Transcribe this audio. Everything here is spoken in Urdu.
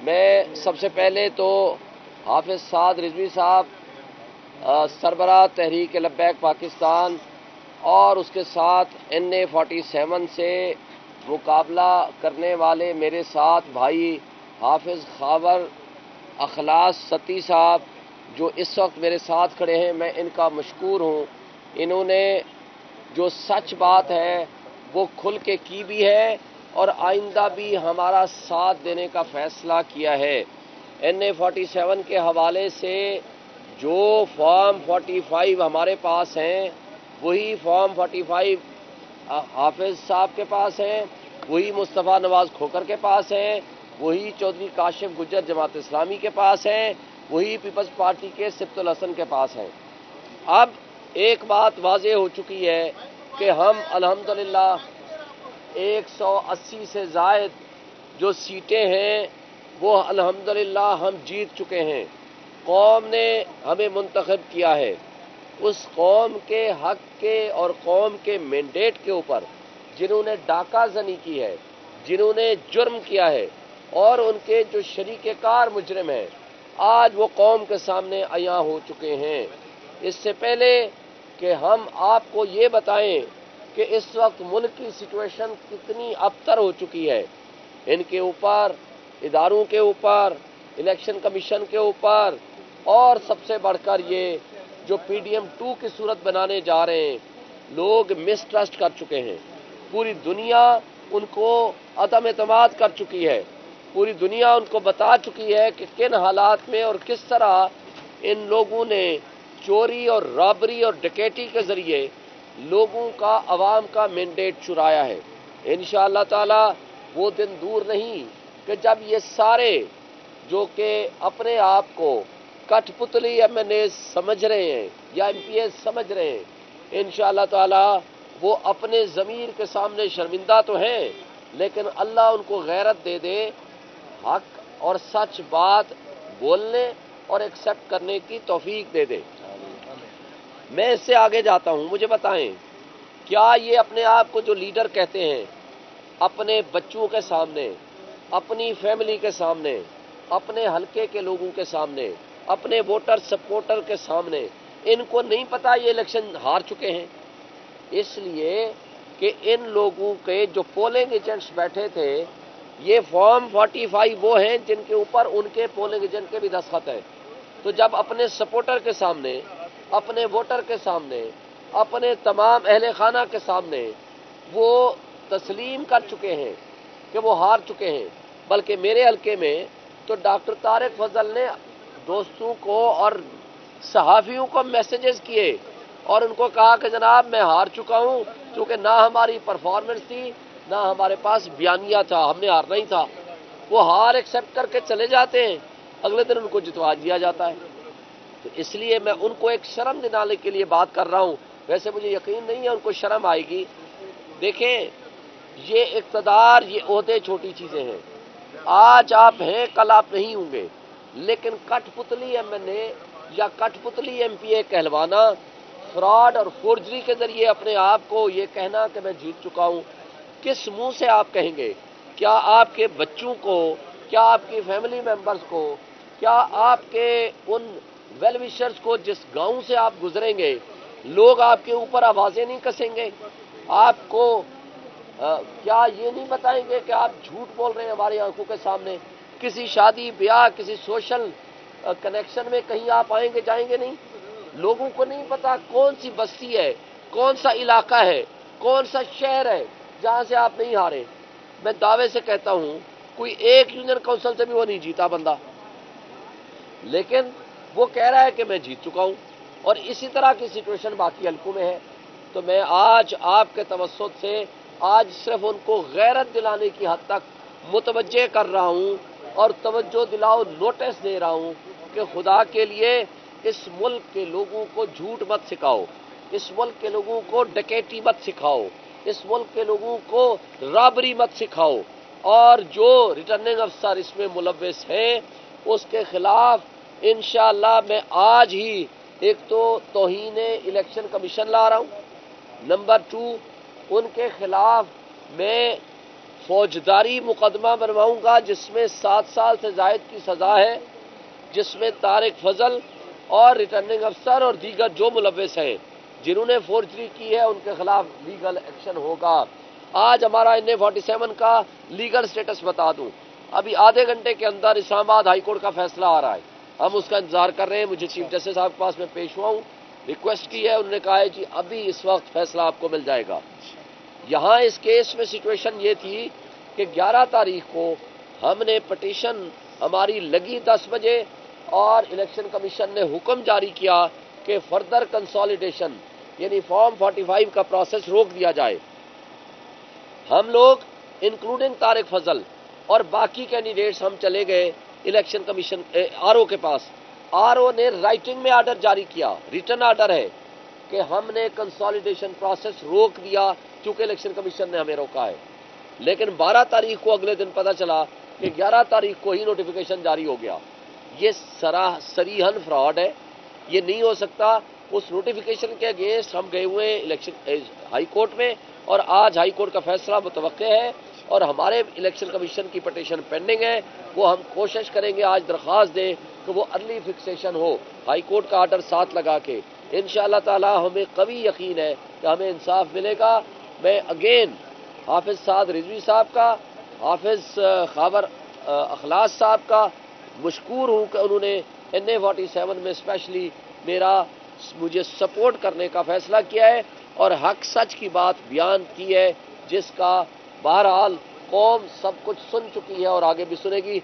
میں سب سے پہلے تو حافظ سعد رضوی صاحب سربراہ تحریک لبیک پاکستان اور اس کے ساتھ NA47 سے مقابلہ کرنے والے میرے ساتھ بھائی حافظ خاور اخلاص ستی صاحب جو اس وقت میرے ساتھ کھڑے ہیں، میں ان کا مشکور ہوں۔ انہوں نے جو سچ بات ہے وہ کھل کے کی بھی ہے اور آئندہ بھی ہمارا ساتھ دینے کا فیصلہ کیا ہے۔ NA47 کے حوالے سے جو فارم 45 ہمارے پاس ہیں وہی فارم 45 حافظ صاحب کے پاس ہیں، وہی مصطفیٰ نواز کھوکر کے پاس ہیں، وہی چودھری کاشف گجر جماعت اسلامی کے پاس ہیں، وہی پیپلز پارٹی کے سبت الحسن کے پاس ہیں۔ اب ایک بات واضح ہو چکی ہے کہ ہم الحمدللہ 180 سے زائد جو سیٹیں ہیں وہ الحمدللہ ہم جیت چکے ہیں۔ قوم نے ہمیں منتخب کیا ہے، اس قوم کے حق کے اور قوم کے مینڈیٹ کے اوپر جنہوں نے ڈاکہ زنی کی ہے، جنہوں نے جرم کیا ہے اور ان کے جو شریک کار مجرم ہیں، آج وہ قوم کے سامنے عیاں ہو چکے ہیں۔ اس سے پہلے کہ ہم آپ کو یہ بتائیں کہ اس وقت ملک کی سچویشن کتنی ابتر ہو چکی ہے، ان کے اوپر، اداروں کے اوپر، الیکشن کمیشن کے اوپر، اور سب سے بڑھ کر یہ جو PDM 2 کی صورت بنانے جا رہے ہیں، لوگ مسٹرسٹ کر چکے ہیں۔ پوری دنیا ان کو عدم اعتماد کر چکی ہے، پوری دنیا ان کو بتا چکی ہے کہ کن حالات میں اور کس طرح ان لوگوں نے چوری اور رابری اور ڈکیتی کے ذریعے لوگوں کا، عوام کا مینڈیٹ چرایا ہے۔ انشاءاللہ تعالی وہ دن دور نہیں کہ جب یہ سارے جو کہ اپنے آپ کو کٹ پتلی MNA سمجھ رہے ہیں یا MPA سمجھ رہے ہیں، انشاءاللہ تعالی وہ اپنے ضمیر کے سامنے شرمندہ تو ہیں، لیکن اللہ ان کو غیرت دے دے، حق اور سچ بات بولنے اور ایکسیپٹ کرنے کی توفیق دے دے۔ میں اس سے آگے جاتا ہوں، مجھے بتائیں کیا یہ اپنے آپ کو جو لیڈر کہتے ہیں، اپنے بچوں کے سامنے، اپنی فیملی کے سامنے، اپنے حلقے کے لوگوں کے سامنے، اپنے ووٹر سپورٹر کے سامنے، ان کو نہیں پتا یہ الیکشن ہار چکے ہیں؟ اس لیے کہ ان لوگوں کے جو پولنگ ایجنٹس بیٹھے تھے، یہ فارم 45 وہ ہیں جن کے اوپر ان کے پولنگ ایجنٹ کے بھی دستخط ہیں۔ تو جب اپنے سپورٹر کے سامنے، اپنے ووٹر کے سامنے، اپنے تمام اہل خانہ کے سامنے وہ تسلیم کر چکے ہیں کہ وہ ہار چکے ہیں، بلکہ میرے حلقے میں تو ڈاکٹر طارق فضل نے دوستوں کو اور صحافیوں کو میسیجز کیے اور ان کو کہا کہ جناب میں ہار چکا ہوں، کیونکہ نہ ہماری پرفارمنس تھی، نہ ہمارے پاس بیانیہ تھا، ہم نے ہارنا ہی تھا۔ وہ ہار ایکسیپٹ کر کے چلے جاتے ہیں، اگلے دن ان کو جتوا دیا جاتا ہے۔ تو اس لیے میں ان کو ایک شرم دلانے کے لیے بات کر رہا ہوں، ویسے مجھے یقین نہیں ہے ان کو شرم آئے گی۔ دیکھیں، یہ اقتدار، یہ عہدے چھوٹی چیزیں ہیں، آج آپ ہیں کل آپ نہیں ہوں گے، لیکن کٹ پتلی MNA یا کٹ پتلی MPA کہلوانا، فراڈ اور فورجری کے ذریعے اپنے آپ کو یہ کہنا کہ میں جیت چکا ہوں، کس منہ سے آپ کہیں گے؟ کیا آپ کے بچوں کو، کیا آپ کی فیملی ممبرز کو، کیا آپ کے ان ویل وشرز کو جس گاؤں سے آپ گزریں گے، لوگ آپ کے اوپر آوازیں نہیں کسیں گے؟ آپ کو کیا یہ نہیں بتائیں گے کہ آپ جھوٹ بول رہے ہیں ہماری آنکھوں کے سامنے؟ کسی شادی بیاہ، کسی سوشل کنیکشن میں کہیں آپ آئیں گے جائیں گے نہیں؟ لوگوں کو نہیں پتا کون سی بستی ہے، کون سا علاقہ ہے، کون سا شہر ہے جہاں سے آپ نہیں ہارے۔ میں دعوے سے کہتا ہوں کوئی ایک یونین کونسل سے بھی وہ نہیں جیتا بندہ، لیکن وہ کہہ رہا ہے کہ میں جیت چکا ہوں، اور اسی طرح کی سچویشن باقی حلقوں میں ہے۔ تو میں آج آپ کے توسط سے آج صرف ان کو غیرت دلانے کی حد تک متوجہ کر رہا ہوں اور توجہ دلاؤ نوٹس دے رہا ہوں کہ خدا کے لیے اس ملک کے لوگوں کو جھوٹ مت سکھاؤ، اس ملک کے لوگوں کو ڈکیتی مت سکھاؤ، اس ملک کے لوگوں کو رابری مت سکھاؤ، اور جو ریٹرننگ افسر اس میں ملوث ہیں اس کے خلاف انشاءاللہ میں آج ہی ایک تو توہین الیکشن کمیشن لا رہا ہوں، نمبر 2 ان کے خلاف میں فوجداری مقدمہ بنواؤں گا جس میں 7 سال سے زائد کی سزا ہے، جس میں طارق فضل اور ریٹرننگ افسر اور دیگر جو ملوث ہیں جنہوں نے فورجری کی ہے ان کے خلاف لیگل ایکشن ہوگا۔ آج ہمارا NA-47 کا لیگل سٹیٹس بتا دوں، ابھی آدھے گھنٹے کے اندر اسلام آباد ہائی کورٹ کا فیصلہ آ رہا ہے، ہم اس کا انتظار کر رہے ہیں۔ مجھے چیف جسٹس صاحب کے پاس میں پیش ہوا ہوں، ریکویسٹ کی ہے، انہوں نے کہا ہے جی ابھی اس وقت فیصلہ آپ کو مل جائے گا۔ یہاں اس کیس میں سچویشن یہ تھی کہ 11 تاریخ کو ہم نے پٹیشن ہماری لگی 10 بجے اور الیکشن کمیشن نے حکم جاری کیا کہ فردر کنسالیڈیشن یعنی فارم 45 کا پروسیس روک دیا جائے۔ ہم لوگ انکلوڈنگ طارق فضل اور باقی کینڈیڈیٹس ہم چلے گئے الیکشن کمیشن RO کے پاس۔ RO نے رائٹنگ میں آرڈر جاری کیا، ریٹن آرڈر ہے کہ ہم نے کنسالیڈیشن پروسیس روک دیا چونکہ الیکشن کمیشن نے ہمیں روکا ہے۔ لیکن 12 تاریخ کو اگلے دن پتہ چلا کہ 11 تاریخ کو ہی نوٹیفیکیشن جاری ہو گیا۔ یہ صریحاً فراڈ ہے، یہ نہیں ہو سکتا۔ اس نوٹیفیکیشن کے اگینسٹ ہم گئے ہوئے الیکشن ہائی کورٹ میں اور آج ہائی کورٹ کا فیصلہ متوقع ہے اور ہمارے الیکشن کمیشن کی پٹیشن پینڈنگ ہے۔ وہ ہم کوشش کریں گے آج درخواست دیں کہ وہ ارلی فکسیشن ہو، ہائی کورٹ کا آرڈر ساتھ لگا کے۔ انشاءاللہ تعالی ہمیں قوی یقین ہے کہ ہمیں انصاف ملے گا۔ میں اگین حافظ سعد رضوی صاحب کا، حافظ خاور اخلاص صاحب کا مشکور ہوں کہ انہوں نے NA-47 میں اسپیشلی مجھے سپورٹ کرنے کا فیصلہ کیا ہے اور حق سچ کی بات بیان کی ہے، جس کا بہرحال قوم سب کچھ سن چکی ہے اور آگے بھی سنے گی۔